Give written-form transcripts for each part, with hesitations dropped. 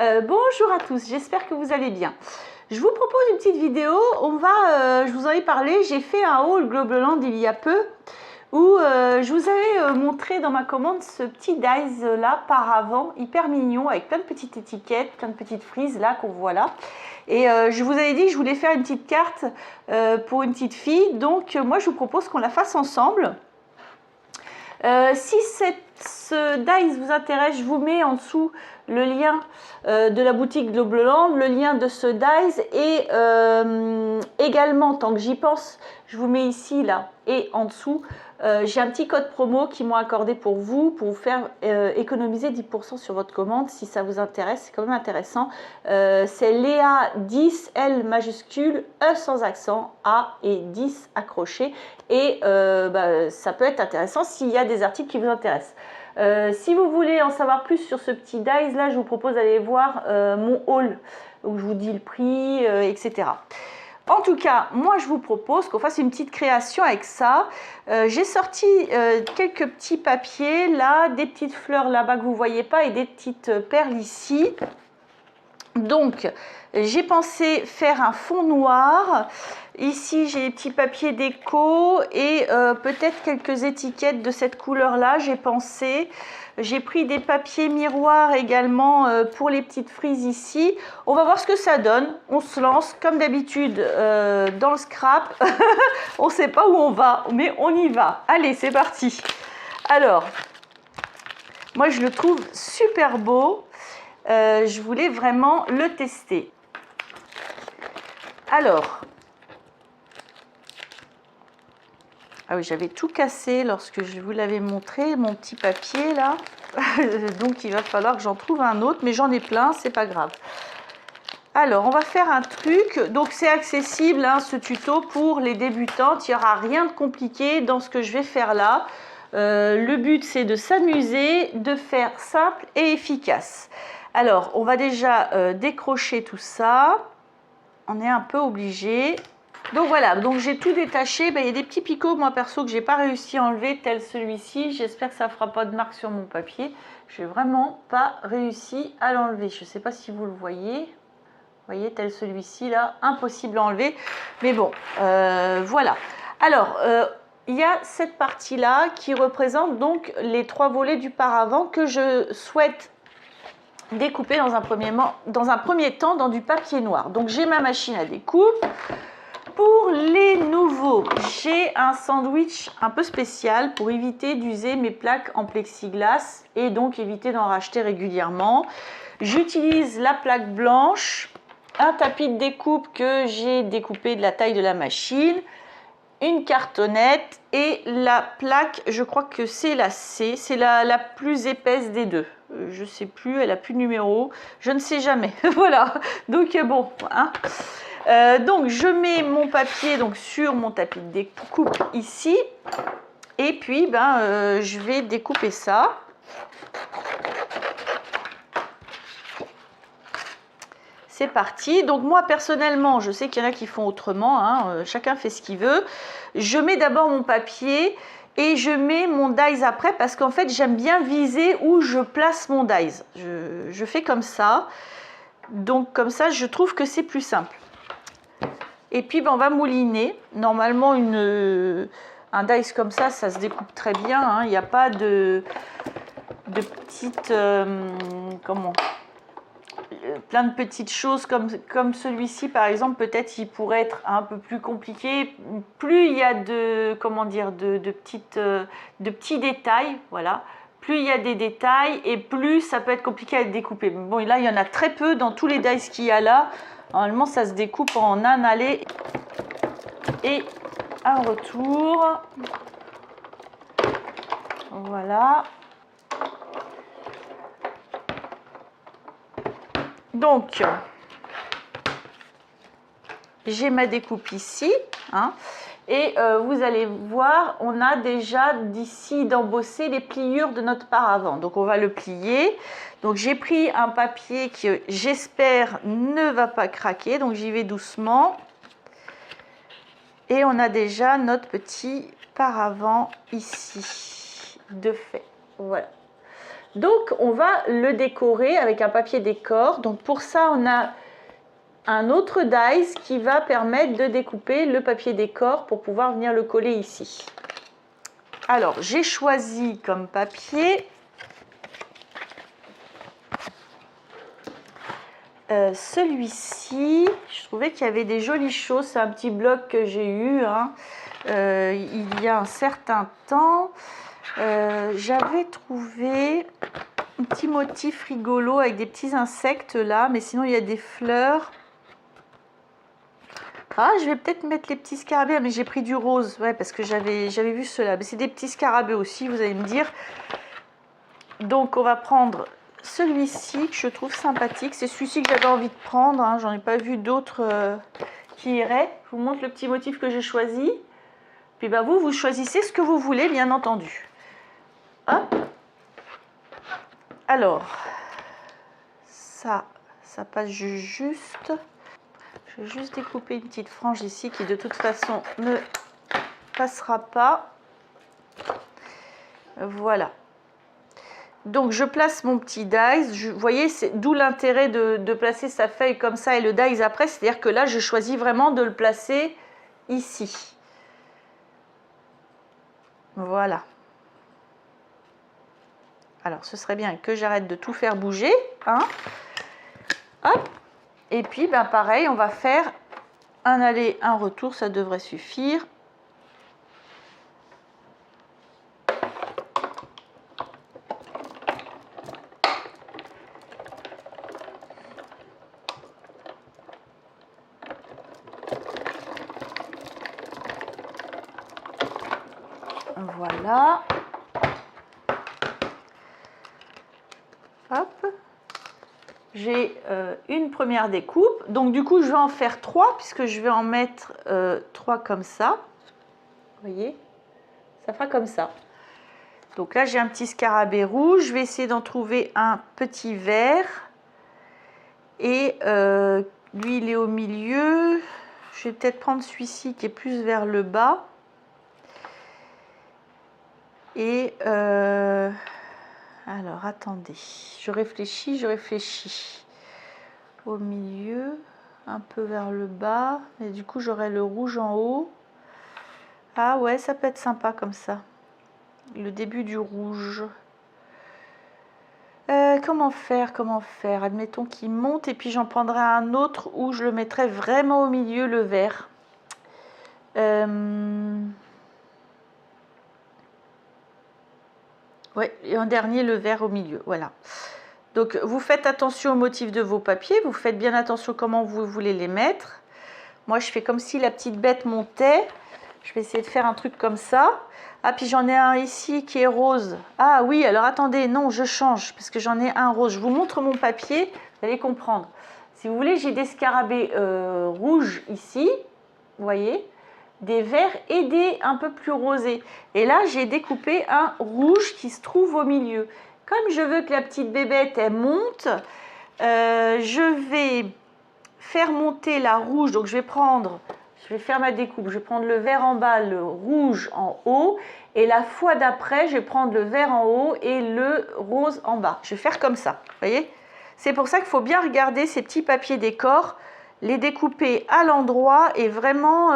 Bonjour à tous, j'espère que vous allez bien. Je vous propose une petite vidéo, je vous en ai parlé, j'ai fait un haul Globleland il y a peu où je vous avais montré dans ma commande ce petit dies là par avant, hyper mignon, avec plein de petites étiquettes, plein de petites frises là qu'on voit là. Et je vous avais dit que je voulais faire une petite carte pour une petite fille, donc moi je vous propose qu'on la fasse ensemble. Si ce dies vous intéresse, je vous mets en dessous le lien de la boutique Globleland, le lien de ce dies et également, tant que j'y pense, je vous mets ici là et en dessous, j'ai un petit code promo qu'ils m'ont accordé pour vous faire économiser 10% sur votre commande si ça vous intéresse, c'est quand même intéressant. C'est Léa 10, L majuscule, E sans accent, A et 10 accrochés et ça peut être intéressant s'il y a des articles qui vous intéressent. Si vous voulez en savoir plus sur ce petit dies là, je vous propose d'aller voir mon haul où je vous dis le prix, etc. En tout cas, moi je vous propose qu'on fasse une petite création avec ça. J'ai sorti quelques petits papiers là, des petites fleurs là-bas que vous ne voyez pas et des petites perles ici. Donc, j'ai pensé faire un fond noir. Ici, j'ai des petits papiers déco et peut-être quelques étiquettes de cette couleur-là, j'ai pensé. J'ai pris des papiers miroirs également pour les petites frises ici. On va voir ce que ça donne. On se lance comme d'habitude dans le scrap. On ne sait pas où on va, mais on y va. Allez, c'est parti. Alors, moi je le trouve super beau. Je voulais vraiment le tester. Alors, ah oui, j'avais tout cassé lorsque je vous l'avais montré, mon petit papier là. Donc il va falloir que j'en trouve un autre, mais j'en ai plein, c'est pas grave. Alors, on va faire un truc. Donc c'est accessible, hein, ce tuto pour les débutantes. Il n'y aura rien de compliqué dans ce que je vais faire là. Le but, c'est de s'amuser, de faire simple et efficace. Alors, on va déjà décrocher tout ça. On est un peu obligé. Donc voilà, donc j'ai tout détaché. Il y a des petits picots, moi perso, que j'ai pas réussi à enlever, tel celui-ci. J'espère que ça ne fera pas de marque sur mon papier. Je n'ai vraiment pas réussi à l'enlever. Je ne sais pas si vous le voyez. Vous voyez, tel celui-ci là, impossible à enlever. Mais bon, voilà. Alors, il y a cette partie-là qui représente donc les 3 volets du paravent que je souhaite découper dans un premier temps dans du papier noir. Donc j'ai ma machine à découpe. Pour les nouveaux, j'ai un sandwich un peu spécial pour éviter d'user mes plaques en plexiglas et donc éviter d'en racheter régulièrement. J'utilise la plaque blanche, un tapis de découpe que j'ai découpé de la taille de la machine, une cartonnette et la plaque, je crois que c'est la C, c'est la plus épaisse des deux. Je ne sais plus, elle n'a plus de numéro, je ne sais jamais. Voilà, donc bon, hein. Donc je mets mon papier donc, sur mon tapis de découpe ici et puis je vais découper ça. C'est parti. Donc moi personnellement, je sais qu'il y en a qui font autrement, hein, chacun fait ce qu'il veut. Je mets d'abord mon papier et je mets mon dies après parce qu'en fait j'aime bien viser où je place mon dies. Je fais comme ça. Donc comme ça je trouve que c'est plus simple. Et puis on va mouliner. Normalement un dies comme ça se découpe très bien, hein. Il n'y a pas de petites plein de petites choses comme celui-ci par exemple, peut-être il pourrait être un peu plus compliqué. Plus il y a de petits détails, voilà, plus il y a des détails et plus ça peut être compliqué à être découpé. Bon, là il y en a très peu dans tous les dies qu'il y a là. Normalement ça se découpe en un aller et un retour. Voilà. Donc, j'ai ma découpe ici, hein, et vous allez voir, on a déjà d'ici d'embosser les pliures de notre paravent. Donc, on va le plier. Donc, j'ai pris un papier qui, j'espère, ne va pas craquer. Donc, j'y vais doucement. Et on a déjà notre petit paravent ici, de fait. Voilà. Donc on va le décorer avec un papier décor. Donc pour ça on a un autre dies qui va permettre de découper le papier décor pour pouvoir venir le coller ici. Alors j'ai choisi comme papier celui-ci. Je trouvais qu'il y avait des jolies choses. C'est un petit bloc que j'ai eu hein, il y a un certain temps. J'avais trouvé un petit motif rigolo avec des petits insectes là, mais sinon il y a des fleurs. Ah, je vais peut-être mettre les petits scarabées, mais j'ai pris du rose, ouais, parce que j'avais vu cela. Mais c'est des petits scarabées aussi, vous allez me dire. Donc on va prendre celui-ci que je trouve sympathique. C'est celui-ci que j'avais envie de prendre, hein. J'en ai pas vu d'autres qui iraient. Je vous montre le petit motif que j'ai choisi. Puis bah, vous choisissez ce que vous voulez, bien entendu. Hop. Alors, ça passe juste. Je vais juste découper une petite frange ici qui de toute façon ne passera pas. Voilà. Donc je place mon petit dies. Vous voyez, c'est d'où l'intérêt de placer sa feuille comme ça et le dies après. C'est-à-dire que là, je choisis vraiment de le placer ici. Voilà. Alors, ce serait bien que j'arrête de tout faire bouger. Hein. Hop. Et puis, ben, pareil, on va faire un aller, un retour. Ça devrait suffire. Voilà. Hop. J'ai une première découpe. Donc du coup, je vais en faire 3 puisque je vais en mettre 3 comme ça. Vous voyez? Ça fera comme ça. Donc là, j'ai un petit scarabée rouge. Je vais essayer d'en trouver un petit vert. Et lui, il est au milieu. Je vais peut-être prendre celui-ci qui est plus vers le bas. Et alors, attendez. Je réfléchis. Au milieu, un peu vers le bas. Et du coup, j'aurai le rouge en haut. Ah ouais, ça peut être sympa comme ça. Le début du rouge. Comment faire? Admettons qu'il monte et puis j'en prendrai un autre où je le mettrai vraiment au milieu, le vert. Ouais, et en dernier, le vert au milieu. Voilà. Donc, vous faites attention au motif de vos papiers. Vous faites bien attention comment vous voulez les mettre. Moi, je fais comme si la petite bête montait. Je vais essayer de faire un truc comme ça. Ah, puis j'en ai un ici qui est rose. Ah oui, alors attendez, non, je change parce que j'en ai un rose. Je vous montre mon papier, vous allez comprendre. Si vous voulez, j'ai des scarabées rouges ici, vous voyez, des verts et des un peu plus rosés. Et là, j'ai découpé un rouge qui se trouve au milieu. Comme je veux que la petite bébête, elle monte, je vais faire monter la rouge. Donc, je vais faire ma découpe. Je vais prendre le vert en bas, le rouge en haut. Et la fois d'après, je vais prendre le vert en haut et le rose en bas. Je vais faire comme ça, vous voyez? C'est pour ça qu'il faut bien regarder ces petits papiers décor, les découper à l'endroit et vraiment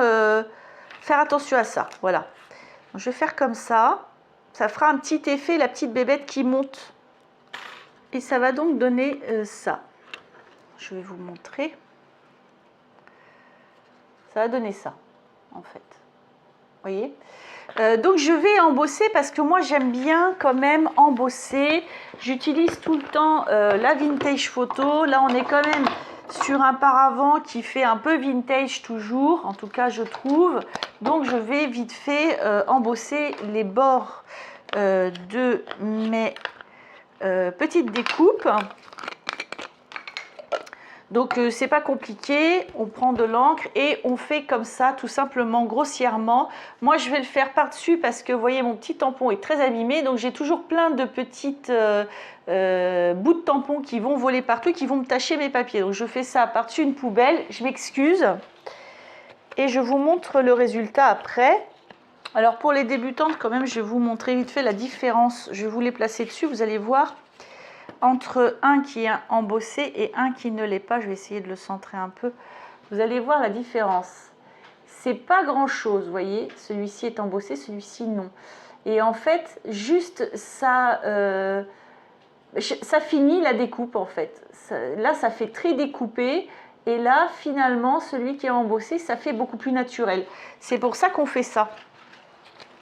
faire attention à ça. Voilà. Donc, je vais faire comme ça. Ça fera un petit effet, la petite bébête qui monte. Et ça va donc donner ça. Je vais vous montrer. Ça va donner ça, en fait. Vous voyez? Donc je vais embosser parce que moi j'aime bien quand même embosser. J'utilise tout le temps la vintage photo. Là on est quand même sur un paravent qui fait un peu vintage toujours, en tout cas je trouve. Donc je vais vite fait embosser les bords de mes petites découpes. Donc c'est pas compliqué, on prend de l'encre et on fait comme ça tout simplement grossièrement. Moi je vais le faire par-dessus parce que vous voyez mon petit tampon est très abîmé, donc j'ai toujours plein de petites bouts de tampon qui vont voler partout, qui vont me tacher mes papiers. Donc je fais ça par-dessus une poubelle, je m'excuse et je vous montre le résultat après. Alors pour les débutantes quand même, je vais vous montrer vite fait la différence. Je vais vous les placer dessus, vous allez voir. entre un qui est embossé et un qui ne l'est pas. Je vais essayer de le centrer un peu. Vous allez voir la différence. C'est pas grand chose, vous voyez. Celui-ci est embossé, celui-ci non. Et en fait, juste ça, ça finit la découpe en fait. Là, ça fait très découpé. Et là, finalement, celui qui est embossé, ça fait beaucoup plus naturel. C'est pour ça qu'on fait ça.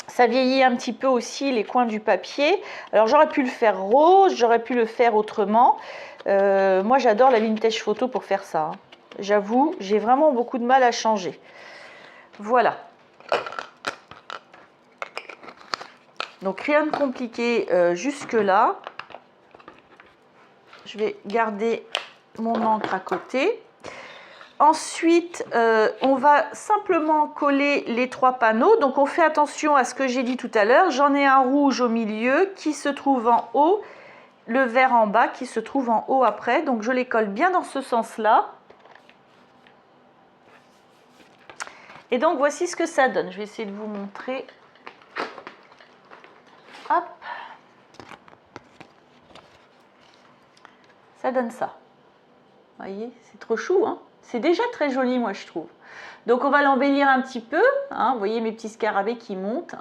Ça vieillit un petit peu aussi les coins du papier. Alors j'aurais pu le faire rose, j'aurais pu le faire autrement. Moi j'adore la vintage photo pour faire ça. Hein. J'avoue, j'ai vraiment beaucoup de mal à changer. Voilà. Donc rien de compliqué jusque là. Je vais garder mon encre à côté. Ensuite, on va simplement coller les 3 panneaux. Donc, on fait attention à ce que j'ai dit tout à l'heure. J'en ai un rouge au milieu qui se trouve en haut, le vert en bas qui se trouve en haut après. Donc, je les colle bien dans ce sens-là. Et donc, voici ce que ça donne. Je vais essayer de vous montrer. Hop. Ça donne ça. Vous voyez, c'est trop chou, hein? C'est déjà très joli, moi, je trouve. Donc, on va l'embellir un petit peu. Hein, vous voyez mes petits scarabées qui montent.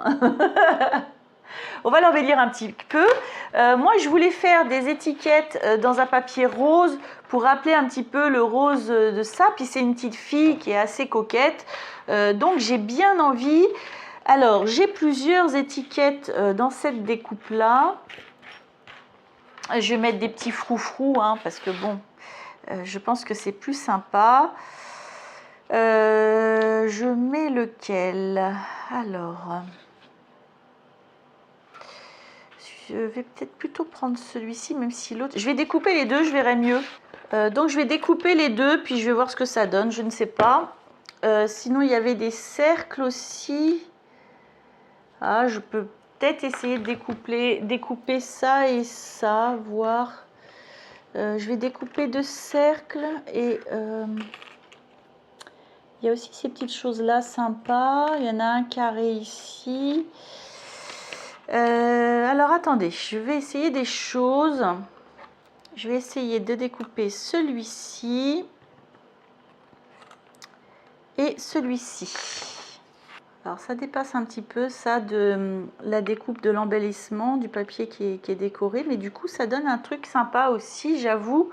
On va l'embellir un petit peu. Moi, je voulais faire des étiquettes dans un papier rose pour rappeler un petit peu le rose de ça. Puis, c'est une petite fille qui est assez coquette. Donc, j'ai bien envie. Alors, j'ai plusieurs étiquettes dans cette découpe-là. Je vais mettre des petits froufrous, hein, parce que bon... je pense que c'est plus sympa. Je mets lequel? Alors, je vais peut-être plutôt prendre celui-ci, même si l'autre... Je vais découper les deux, je verrai mieux. Donc, je vais découper les deux, puis je vais voir ce que ça donne. Je ne sais pas. Sinon, il y avait des cercles aussi. Ah, je peux peut-être essayer de découper ça et ça, voir... je vais découper 2 cercles et il y a aussi ces petites choses là sympas. Il y en a un carré ici. Alors attendez, je vais essayer des choses. Je vais essayer de découper celui-ci et celui-ci. Alors ça dépasse un petit peu ça de la découpe de l'embellissement du papier qui est décoré, mais du coup ça donne un truc sympa aussi, j'avoue.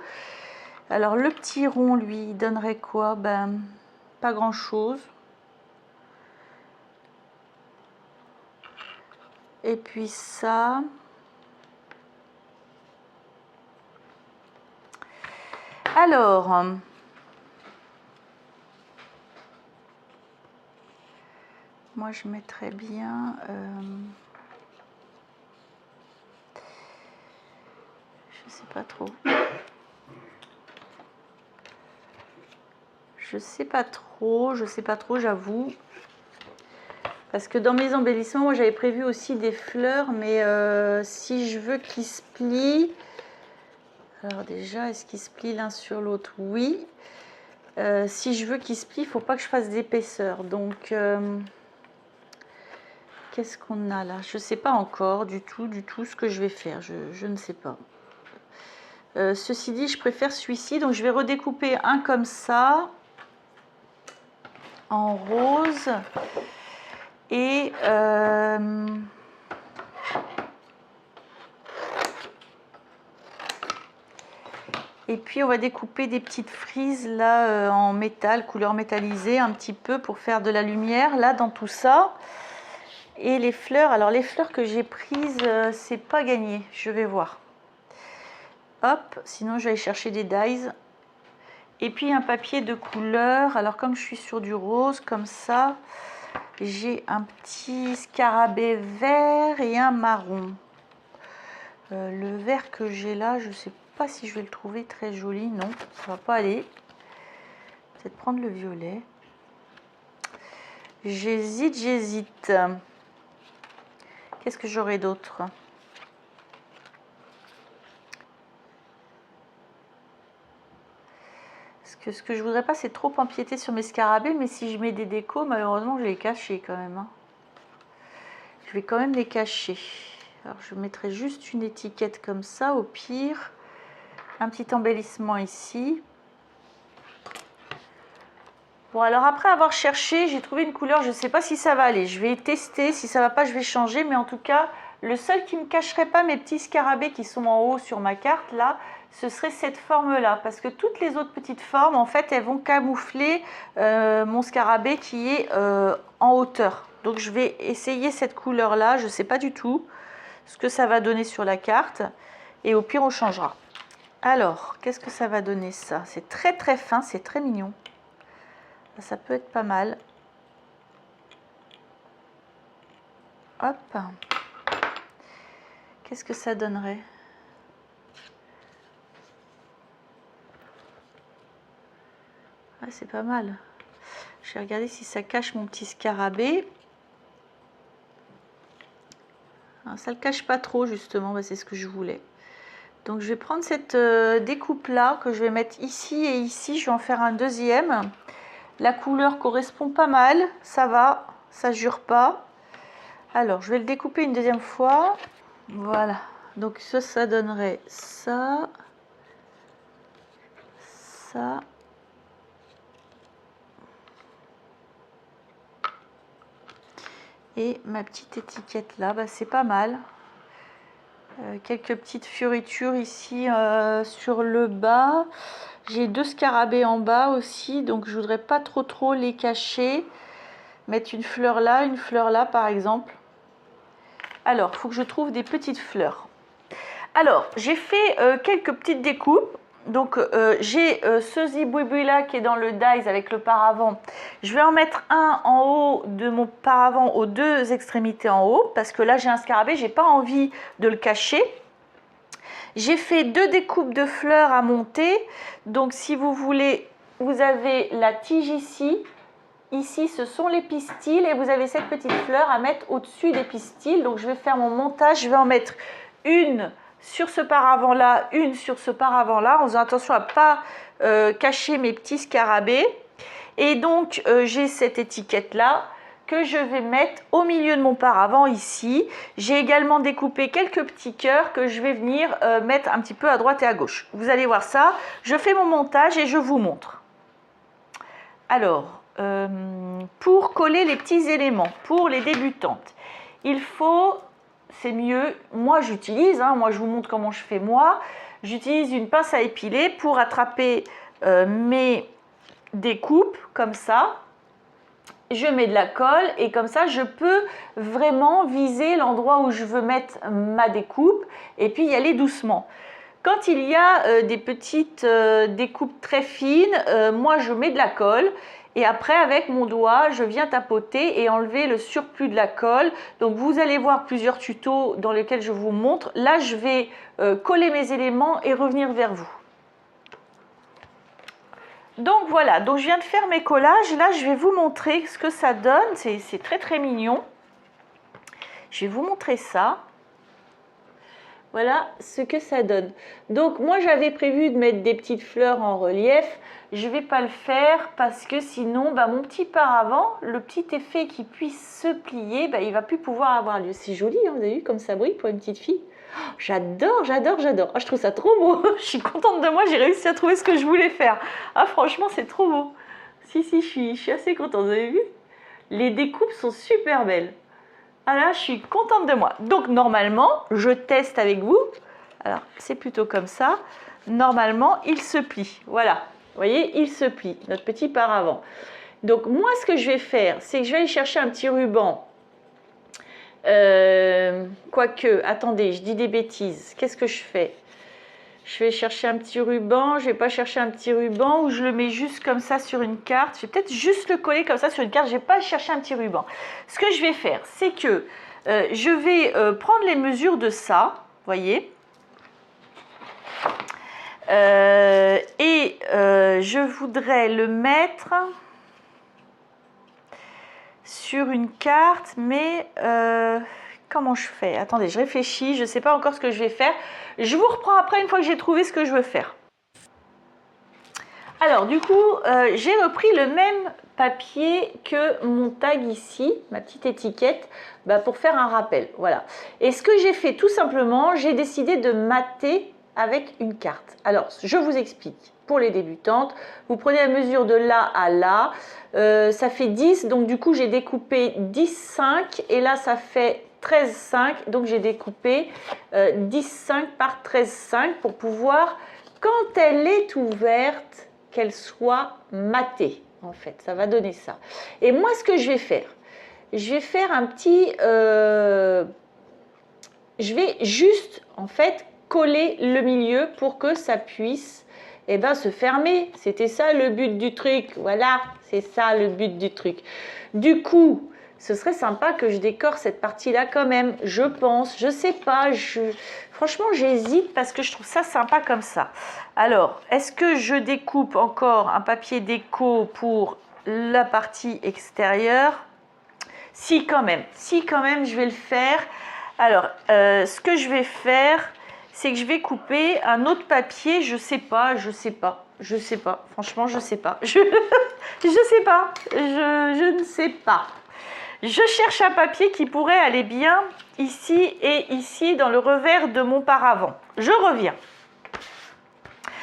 Alors le petit rond, lui, il donnerait quoi? Ben, pas grand chose. Et puis ça. Alors, moi je mettrais bien... je sais pas trop. Je sais pas trop, j'avoue. Parce que dans mes embellissements, moi j'avais prévu aussi des fleurs, mais si je veux qu'ils se plient... Alors déjà, est-ce qu'ils se plient l'un sur l'autre? Oui. Si je veux qu'ils se plient, il ne faut pas que je fasse d'épaisseur. Donc, qu'est-ce qu'on a là? Je ne sais pas encore du tout ce que je vais faire. Je ne sais pas. Ceci dit, je préfère celui-ci. Donc, je vais redécouper un comme ça, en rose. Et... et puis on va découper des petites frises là en métal, couleur métallisée un petit peu pour faire de la lumière là dans tout ça. Et les fleurs, alors les fleurs que j'ai prises, c'est pas gagné, je vais voir. Hop, sinon je vais aller chercher des dies. Et puis un papier de couleur, alors comme je suis sur du rose comme ça, j'ai un petit scarabée vert et un marron. Le vert que j'ai là, je sais pas si je vais le trouver très joli, non, ça va pas aller. Peut-être prendre le violet. J'hésite. Qu'est-ce que j'aurais d'autre? Ce que je voudrais pas, c'est trop empiéter sur mes scarabées, mais si je mets des décos, malheureusement, je vais les cacher quand même. Hein. Je vais quand même les cacher. Alors, je mettrai juste une étiquette comme ça, au pire. Un petit embellissement ici. Bon, alors après avoir cherché, j'ai trouvé une couleur, je ne sais pas si ça va aller. Je vais tester, si ça ne va pas, je vais changer. Mais en tout cas, le seul qui ne me cacherait pas mes petits scarabées qui sont en haut sur ma carte, là, ce serait cette forme-là. Parce que toutes les autres petites formes, en fait, elles vont camoufler mon scarabée qui est en hauteur. Donc, je vais essayer cette couleur-là. Je ne sais pas du tout ce que ça va donner sur la carte. Et au pire, on changera. Alors, qu'est-ce que ça va donner, ça? C'est très, très fin, c'est très mignon. Ça peut être pas mal. Hop. Qu'est-ce que ça donnerait? Ah, c'est pas mal. Je vais regarder si ça cache mon petit scarabée. Alors, ça ne le cache pas trop, justement. C'est ce que je voulais. Donc, je vais prendre cette découpe-là que je vais mettre ici et ici. Je vais en faire un deuxième. La couleur correspond pas mal, ça va, ça jure pas. Alors, je vais le découper une deuxième fois. Voilà, donc ça donnerait ça, ça. Et ma petite étiquette là, c'est pas mal. Quelques petites fioritures ici sur le bas. J'ai 2 scarabées en bas aussi, donc je voudrais pas trop les cacher. Mettre une fleur là par exemple. Alors, il faut que je trouve des petites fleurs. Alors, j'ai fait quelques petites découpes. Donc, j'ai ce zibouiboui là qui est dans le dies avec le paravent. Je vais en mettre un en haut de mon paravent aux 2 extrémités en haut. Parce que là, j'ai un scarabée, j'ai pas envie de le cacher. J'ai fait 2 découpes de fleurs à monter. Donc, si vous voulez, vous avez la tige ici. Ici, ce sont les pistils et vous avez cette petite fleur à mettre au-dessus des pistils. Donc, je vais faire mon montage. Je vais en mettre une sur ce paravent-là, une sur ce paravent-là, en faisant attention à ne pas cacher mes petits scarabées. Et donc, j'ai cette étiquette-là que je vais mettre au milieu de mon paravent ici. J'ai également découpé quelques petits cœurs que je vais venir mettre un petit peu à droite et à gauche. Vous allez voir ça. Je fais mon montage et je vous montre. Alors, pour coller les petits éléments, pour les débutantes, il faut, c'est mieux, moi j'utilise, moi je vous montre comment je fais moi, j'utilise une pince à épiler pour attraper mes découpes comme ça. Je mets de la colle et comme ça je peux vraiment viser l'endroit où je veux mettre ma découpe et puis y aller doucement. Quand il y a des petites découpes très fines, moi je mets de la colle et après avec mon doigt je viens tapoter et enlever le surplus de la colle. Donc vous allez voir plusieurs tutos dans lesquels je vous montre. Là je vais coller mes éléments et revenir vers vous. Donc voilà, donc je viens de faire mes collages. Là, je vais vous montrer ce que ça donne. C'est très très mignon. Je vais vous montrer ça. Voilà ce que ça donne. Donc moi, j'avais prévu de mettre des petites fleurs en relief. Je ne vais pas le faire parce que sinon, mon petit paravent, le petit effet qui puisse se plier, il ne va plus pouvoir avoir lieu. C'est joli, vous avez vu comme ça brille pour une petite fille. Oh, j'adore, j'adore, j'adore. Oh, je trouve ça trop beau. Je suis contente de moi, j'ai réussi à trouver ce que je voulais faire. Ah, franchement, c'est trop beau. Si, je suis assez contente. Vous avez vu? Les découpes sont super belles. Ah là, je suis contente de moi. Donc, normalement, je teste avec vous. Alors, c'est plutôt comme ça. Normalement, il se plie. Voilà. Vous voyez, il se plie, notre petit paravent. Donc, moi, ce que je vais faire, c'est que je vais aller chercher un petit ruban. Quoique, attendez, je dis des bêtises. Qu'est-ce que je fais? Je vais chercher un petit ruban. Je ne vais pas chercher un petit ruban ou je le mets juste comme ça sur une carte. Je vais peut-être juste le coller comme ça sur une carte. Je ne vais pas chercher un petit ruban. Ce que je vais faire, c'est que je vais prendre les mesures de ça. Voyez, je voudrais le mettre sur une carte, mais comment je fais? Attendez, je réfléchis, je ne sais pas encore ce que je vais faire. Je vous reprends après une fois que j'ai trouvé ce que je veux faire. Alors du coup, j'ai repris le même papier que mon tag ici, ma petite étiquette, pour faire un rappel. Voilà. Et ce que j'ai fait tout simplement, j'ai décidé de mater avec une carte. Alors, je vous explique. Pour les débutantes, vous prenez la mesure de là à là, ça fait 10, donc du coup j'ai découpé 10,5 et là ça fait 13,5, donc j'ai découpé 10,5 par 13,5 pour pouvoir, quand elle est ouverte, qu'elle soit matée, en fait, ça va donner ça. Et moi ce que je vais faire un petit, je vais juste en fait coller le milieu pour que ça puisse se fermer. C'était ça le but du truc. Voilà, c'est ça le but du truc. Du coup, ce serait sympa que je décore cette partie-là quand même. Je pense, je sais pas. Franchement, j'hésite parce que je trouve ça sympa comme ça. Alors, est-ce que je découpe encore un papier déco pour la partie extérieure? Si, quand même. Si, quand même, je vais le faire. Alors, ce que je vais faire, c'est que je vais couper un autre papier. Je sais pas. Franchement, je sais pas. Je sais pas. Je ne sais pas. Je cherche un papier qui pourrait aller bien ici et ici dans le revers de mon paravent. Je reviens.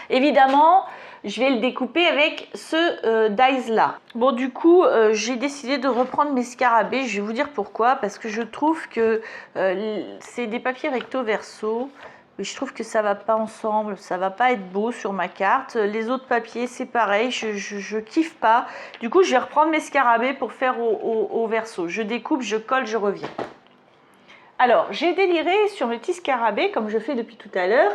Évidemment, je vais le découper avec ce dies là. Bon, du coup, j'ai décidé de reprendre mes scarabées. Je vais vous dire pourquoi. Parce que je trouve que c'est des papiers recto verso. Je trouve que ça va pas ensemble, ça va pas être beau sur ma carte. Les autres papiers, c'est pareil, je kiffe pas. Du coup, je vais reprendre mes scarabées pour faire au verso. Je découpe, je colle, je reviens. Alors, j'ai déliré sur mes petits scarabées, comme je fais depuis tout à l'heure.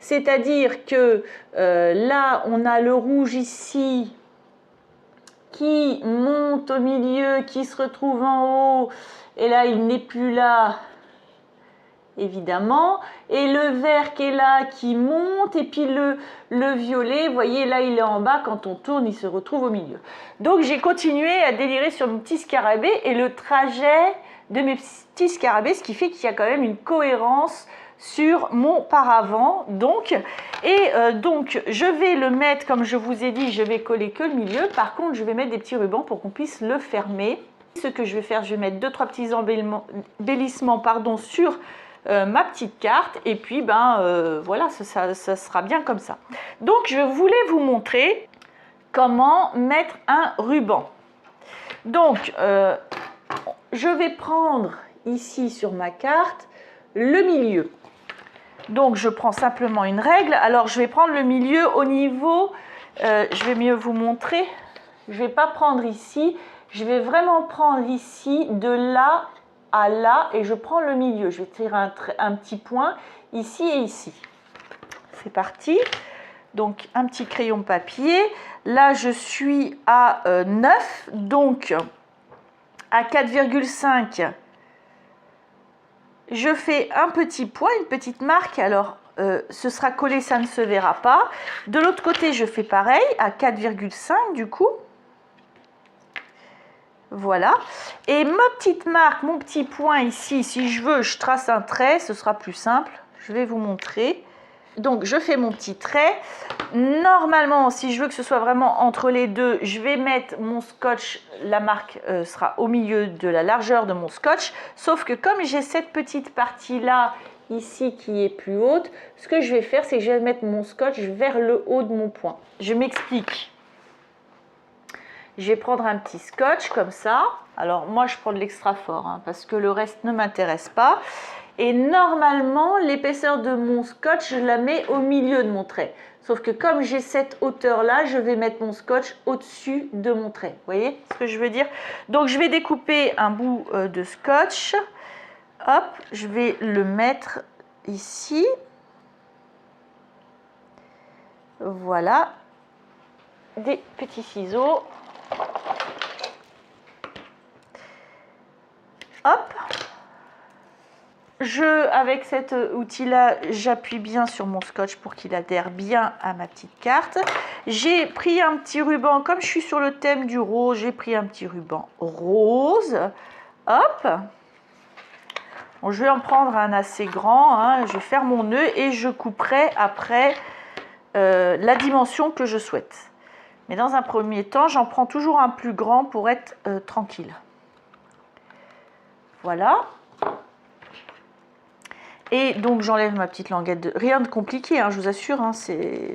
C'est-à-dire que là, on a le rouge ici qui monte au milieu, qui se retrouve en haut. Et là, il n'est plus là, évidemment. Et le vert qui est là, qui monte. Et puis le violet, vous voyez, là, il est en bas. Quand on tourne, il se retrouve au milieu. Donc, j'ai continué à délirer sur mes petits scarabées. Et le trajet de mes petits scarabées, ce qui fait qu'il y a quand même une cohérence sur mon paravent. Donc je vais le mettre, comme je vous ai dit, je vais coller que le milieu. Par contre, je vais mettre des petits rubans pour qu'on puisse le fermer. Ce que je vais faire, je vais mettre 2-3 petits embellissements sur ma petite carte. Et puis, voilà, ça sera bien comme ça. Donc, je voulais vous montrer comment mettre un ruban. Donc, je vais prendre ici sur ma carte le milieu. Donc, je prends simplement une règle. Alors, je vais prendre le milieu au niveau, je vais mieux vous montrer. Je ne vais pas prendre ici. Je vais vraiment prendre ici de là à là et je prends le milieu. Je vais tirer un petit point ici et ici. C'est parti. Donc, un petit crayon papier. Là, je suis à 9. Donc, à 4,5. Je fais un petit point, une petite marque. Alors, ce sera collé, ça ne se verra pas. De l'autre côté, je fais pareil, à 4,5 du coup. Voilà. Et ma petite marque, mon petit point ici, si je veux, je trace un trait, ce sera plus simple. Je vais vous montrer. Donc, je fais mon petit trait. Normalement, si je veux que ce soit vraiment entre les deux, je vais mettre mon scotch. La marque sera au milieu de la largeur de mon scotch. Sauf que comme j'ai cette petite partie-là, ici, qui est plus haute, ce que je vais faire, c'est que je vais mettre mon scotch vers le haut de mon point. Je m'explique. Je vais prendre un petit scotch comme ça. Alors, moi, je prends de l'extra fort, hein, parce que le reste ne m'intéresse pas. Et normalement, l'épaisseur de mon scotch, je la mets au milieu de mon trait. Sauf que comme j'ai cette hauteur-là, je vais mettre mon scotch au-dessus de mon trait. Vous voyez ce que je veux dire? Donc, je vais découper un bout de scotch. Hop, je vais le mettre ici. Voilà. Des petits ciseaux. Hop. Avec cet outil-là, j'appuie bien sur mon scotch pour qu'il adhère bien à ma petite carte. J'ai pris un petit ruban, comme je suis sur le thème du rose, j'ai pris un petit ruban rose. Hop. Bon, je vais en prendre un assez grand, hein. Je vais faire mon nœud et je couperai après la dimension que je souhaite. Mais dans un premier temps, j'en prends toujours un plus grand pour être tranquille. Voilà. Et donc j'enlève ma petite languette. Rien de compliqué, hein, je vous assure, hein,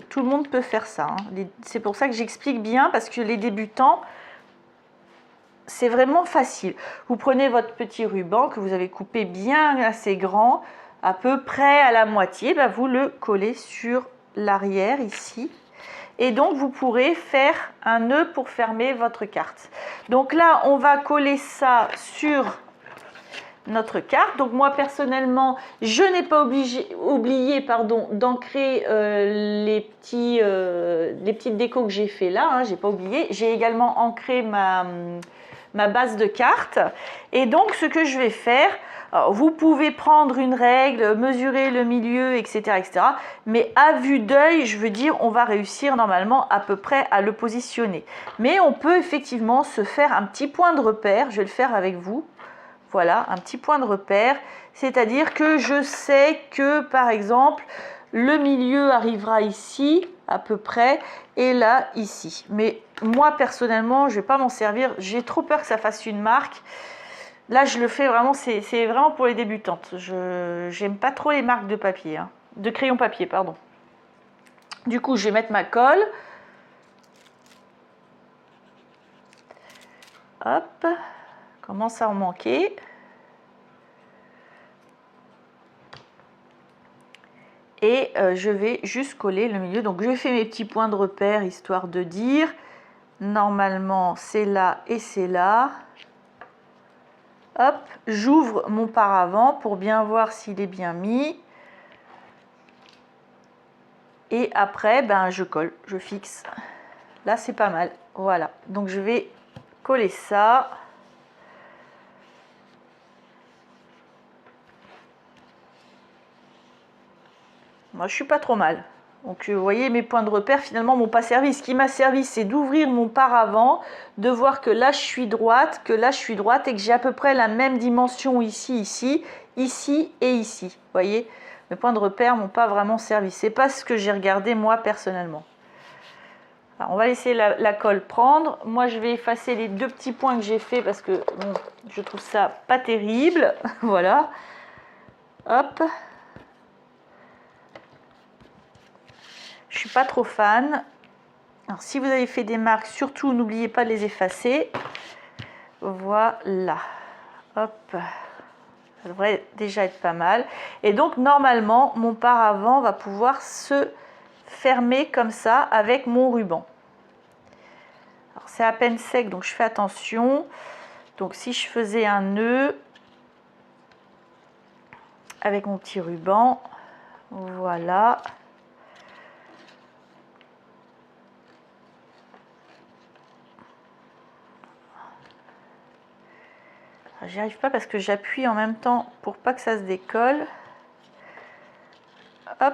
tout le monde peut faire ça. Hein. C'est pour ça que j'explique bien, parce que les débutants, c'est vraiment facile. Vous prenez votre petit ruban que vous avez coupé bien assez grand, à peu près à la moitié, ben vous le collez sur l'arrière ici. Et donc vous pourrez faire un nœud pour fermer votre carte. Donc là, on va coller ça sur notre carte. Donc moi personnellement, je n'ai pas oublié d'ancrer les petites décos que j'ai fait là, hein, j'ai pas oublié. J'ai également ancré ma base de carte. Et donc ce que je vais faire, alors, vous pouvez prendre une règle, mesurer le milieu, etc., etc. Mais à vue d'œil, je veux dire, on va réussir normalement à peu près à le positionner. Mais on peut effectivement se faire un petit point de repère. Je vais le faire avec vous. Voilà, un petit point de repère. C'est-à-dire que je sais que, par exemple, le milieu arrivera ici, à peu près, et là, ici. Mais moi, personnellement, je ne vais pas m'en servir. J'ai trop peur que ça fasse une marque. Là, je le fais vraiment, c'est vraiment pour les débutantes. Je n'aime pas trop les marques de papier, hein, de crayon papier, pardon. Du coup, je vais mettre ma colle. Hop, commence à en manquer. Et je vais juste coller le milieu. Donc, je fais mes petits points de repère, histoire de dire, normalement, c'est là et c'est là. Hop, j'ouvre mon paravent pour bien voir s'il est bien mis. Et après, ben, je colle, je fixe. Là, c'est pas mal. Voilà, donc je vais coller ça. Moi, je suis pas trop mal. Donc, vous voyez, mes points de repère, finalement, m'ont pas servi. Ce qui m'a servi, c'est d'ouvrir mon paravent, de voir que là, je suis droite, et que j'ai à peu près la même dimension ici, ici, ici et ici. Vous voyez, mes points de repère m'ont pas vraiment servi. C'est pas ce que j'ai regardé, moi, personnellement. Alors, on va laisser la colle prendre. Moi, je vais effacer les deux petits points que j'ai fait parce que bon, je trouve ça pas terrible. Voilà. Hop. Je suis pas trop fan. Alors, si vous avez fait des marques, surtout n'oubliez pas de les effacer. Voilà. Hop. Ça devrait déjà être pas mal. Et donc, normalement, mon paravent va pouvoir se fermer comme ça avec mon ruban. Alors, c'est à peine sec, donc je fais attention. Donc, si je faisais un nœud avec mon petit ruban, voilà. J'y arrive pas parce que j'appuie en même temps pour pas que ça se décolle. Hop.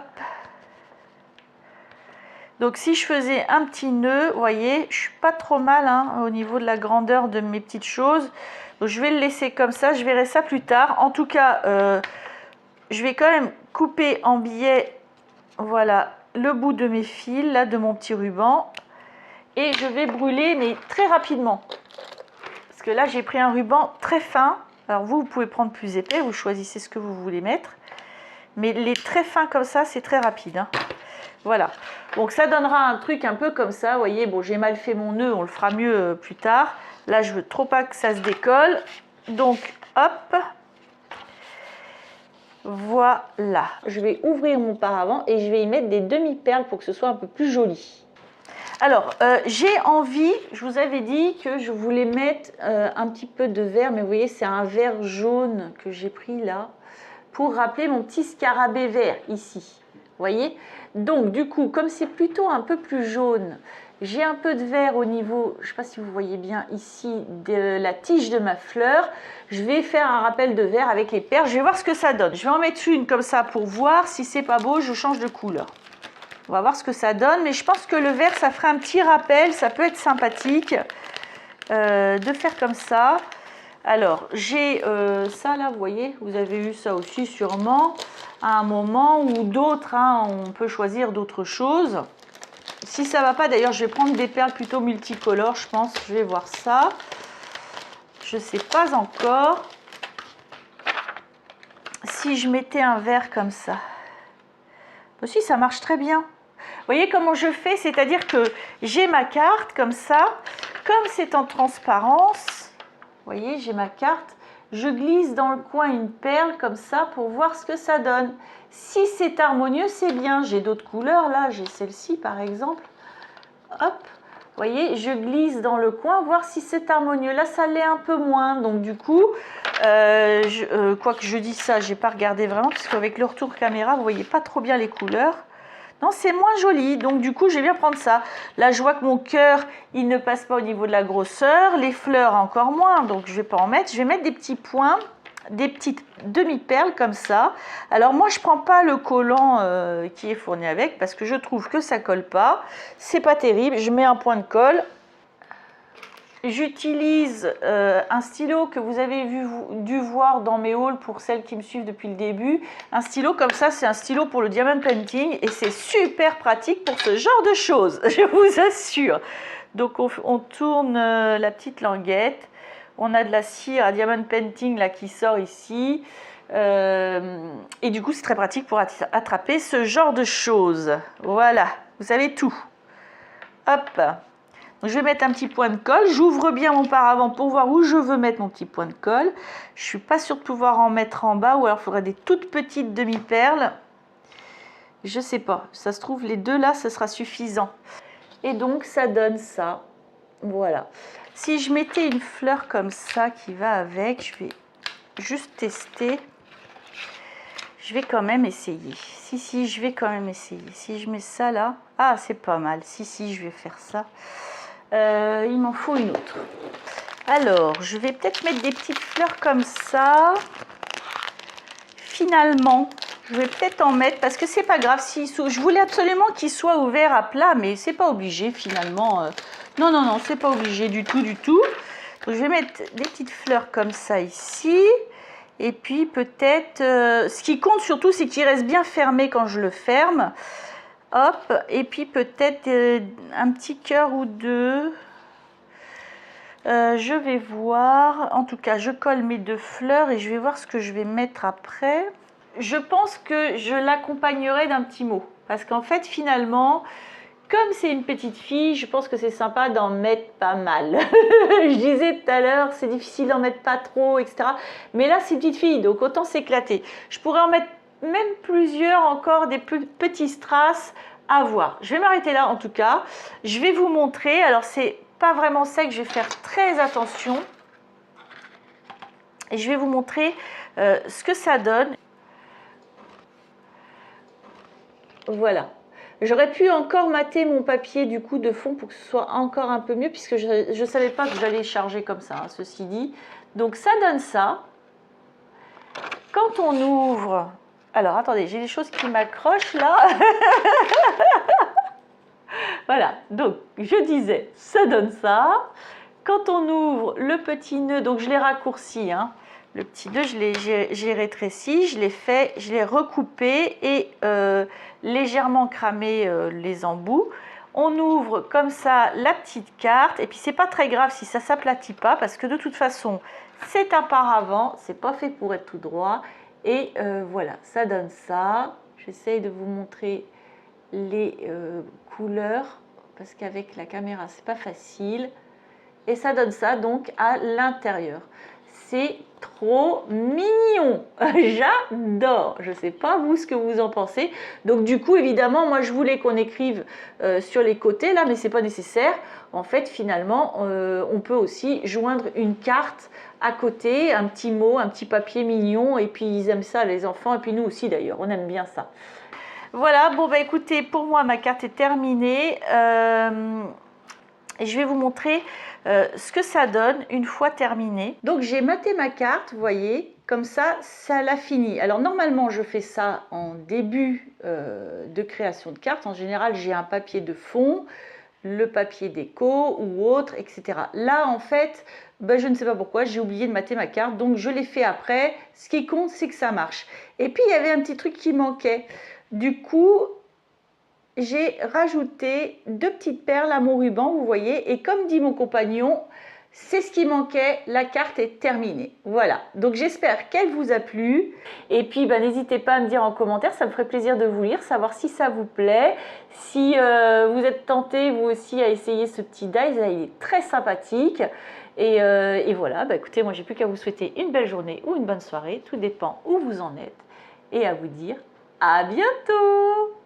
Donc si je faisais un petit nœud, vous voyez, je suis pas trop mal hein, au niveau de la grandeur de mes petites choses. Donc je vais le laisser comme ça, je verrai ça plus tard. En tout cas, je vais quand même couper en biais, voilà, le bout de mes fils, là, de mon petit ruban. Et je vais brûler, mais très rapidement. Parce que là, j'ai pris un ruban très fin. Alors vous pouvez prendre plus épais, vous choisissez ce que vous voulez mettre. Mais les très fins comme ça, c'est très rapide. Hein. Voilà. Donc ça donnera un truc un peu comme ça. Vous voyez, bon, j'ai mal fait mon nœud, on le fera mieux plus tard. Là, je veux trop pas que ça se décolle. Donc, hop. Voilà. Je vais ouvrir mon paravent et je vais y mettre des demi-perles pour que ce soit un peu plus joli. Alors, j'ai envie, je vous avais dit que je voulais mettre un petit peu de vert, mais vous voyez, c'est un vert jaune que j'ai pris là, pour rappeler mon petit scarabée vert ici. Vous voyez? Donc, du coup, comme c'est plutôt un peu plus jaune, j'ai un peu de vert au niveau, je ne sais pas si vous voyez bien ici, de la tige de ma fleur. Je vais faire un rappel de vert avec les perles. Je vais voir ce que ça donne. Je vais en mettre une comme ça pour voir. Si c'est pas beau, je change de couleur. On va voir ce que ça donne, mais je pense que le vert, ça ferait un petit rappel, ça peut être sympathique de faire comme ça. Alors, j'ai ça là, vous voyez, vous avez eu ça aussi sûrement à un moment ou d'autres, hein, on peut choisir d'autres choses. Si ça va pas, d'ailleurs, je vais prendre des perles plutôt multicolores, je pense, je vais voir ça. Je sais pas encore. si je mettais un verre comme ça? Aussi, ça marche très bien. Vous voyez comment je fais? C'est-à-dire que j'ai ma carte comme ça, comme c'est en transparence, vous voyez, j'ai ma carte, je glisse dans le coin une perle comme ça pour voir ce que ça donne. Si c'est harmonieux, c'est bien. J'ai d'autres couleurs, là, j'ai celle-ci par exemple. Hop, vous voyez, je glisse dans le coin, voir si c'est harmonieux. Là, ça l'est un peu moins, donc du coup, quoi que je dise ça, j'ai pas regardé vraiment, parce qu'avec le retour caméra, vous voyez pas trop bien les couleurs. Non, c'est moins joli, donc du coup, je vais bien prendre ça. Là, je vois que mon cœur, il ne passe pas au niveau de la grosseur, les fleurs encore moins, donc je vais pas en mettre. Je vais mettre des petits points, des petites demi-perles comme ça. Alors moi, je prends pas le collant qui est fourni avec, parce que je trouve que ça colle pas. C'est pas terrible, je mets un point de colle. J'utilise un stylo que vous avez dû voir dans mes hauls pour celles qui me suivent depuis le début. Un stylo comme ça, c'est un stylo pour le diamond painting et c'est super pratique pour ce genre de choses, je vous assure. Donc on tourne la petite languette. On a de la cire à diamond painting là qui sort ici. Et du coup, c'est très pratique pour attraper ce genre de choses. Voilà, vous savez tout. Hop. Donc, je vais mettre un petit point de colle. J'ouvre bien mon paravent pour voir où je veux mettre mon petit point de colle. Je ne suis pas sûre de pouvoir en mettre en bas ou alors il faudrait des toutes petites demi-perles. Je ne sais pas. Ça se trouve, les deux là, ce sera suffisant. Et donc, ça donne ça. Voilà. Si je mettais une fleur comme ça qui va avec, je vais juste tester. Je vais quand même essayer. Si, je vais quand même essayer. Si je mets ça là, ah, c'est pas mal. Si, je vais faire ça. Il m'en faut une autre. Alors, je vais peut-être mettre des petites fleurs comme ça. Finalement, je vais peut-être en mettre parce que c'est pas grave. Je voulais absolument qu'il soit ouvert à plat, mais c'est pas obligé finalement. Non, c'est pas obligé du tout. Donc, je vais mettre des petites fleurs comme ça ici. Et puis peut-être, ce qui compte surtout, c'est qu'il reste bien fermé quand je le ferme. Hop, et puis peut-être un petit cœur ou deux. Je vais voir. En tout cas, je colle mes deux fleurs et je vais voir ce que je vais mettre après. Je pense que je l'accompagnerai d'un petit mot. Parce qu'en fait, finalement, comme c'est une petite fille, je pense que c'est sympa d'en mettre pas mal. Je disais tout à l'heure, c'est difficile d'en mettre pas trop, etc. Mais là, c'est une petite fille, donc autant s'éclater. Je pourrais en mettre même plusieurs encore, des plus petits strass à voir. Je vais m'arrêter là en tout cas. Je vais vous montrer. Alors, c'est pas vraiment ça que je vais faire très attention. Et je vais vous montrer ce que ça donne. Voilà. J'aurais pu encore mater mon papier du coup de fond pour que ce soit encore un peu mieux puisque je ne savais pas que j'allais charger comme ça, hein, ceci dit. Donc ça donne ça. Quand on ouvre... Alors attendez, j'ai des choses qui m'accrochent là. Voilà, donc je disais, ça donne ça. Quand on ouvre le petit nœud, donc je l'ai raccourci, hein, le petit nœud, j'ai rétréci, je l'ai fait, je l'ai recoupé et légèrement cramé les embouts. On ouvre comme ça la petite carte et puis c'est pas très grave si ça s'aplatit pas parce que de toute façon c'est un paravent, c'est pas fait pour être tout droit et voilà, ça donne ça. J'essaye de vous montrer les couleurs parce qu'avec la caméra c'est pas facile et ça donne ça donc à l'intérieur. C'est trop mignon, j'adore. Je sais pas vous ce que vous en pensez. Donc du coup évidemment moi je voulais qu'on écrive sur les côtés là, mais c'est pas nécessaire. En fait finalement on peut aussi joindre une carte à côté, un petit mot, un petit papier mignon et puis ils aiment ça les enfants et puis nous aussi d'ailleurs, on aime bien ça. Voilà, bon bah écoutez, pour moi ma carte est terminée. Et je vais vous montrer ce que ça donne une fois terminé. Donc j'ai maté ma carte, vous voyez, comme ça, ça l'a fini. Alors normalement je fais ça en début de création de carte. En général j'ai un papier de fond, le papier déco ou autre, etc. Là en fait, ben, je ne sais pas pourquoi, j'ai oublié de mater ma carte, donc je l'ai fait après. Ce qui compte c'est que ça marche. Et puis il y avait un petit truc qui manquait. Du coup, j'ai rajouté deux petites perles à mon ruban, vous voyez, et comme dit mon compagnon, C'est ce qui manquait, la carte est terminée. Voilà, donc j'espère qu'elle vous a plu. Et puis n'hésitez pas à me dire en commentaire, ça me ferait plaisir de vous lire, savoir si ça vous plaît. Si vous êtes tenté vous aussi à essayer ce petit dice, là, il est très sympathique. Et voilà, écoutez, moi j'ai plus qu'à vous souhaiter une belle journée ou une bonne soirée, tout dépend où vous en êtes. Et à vous dire à bientôt!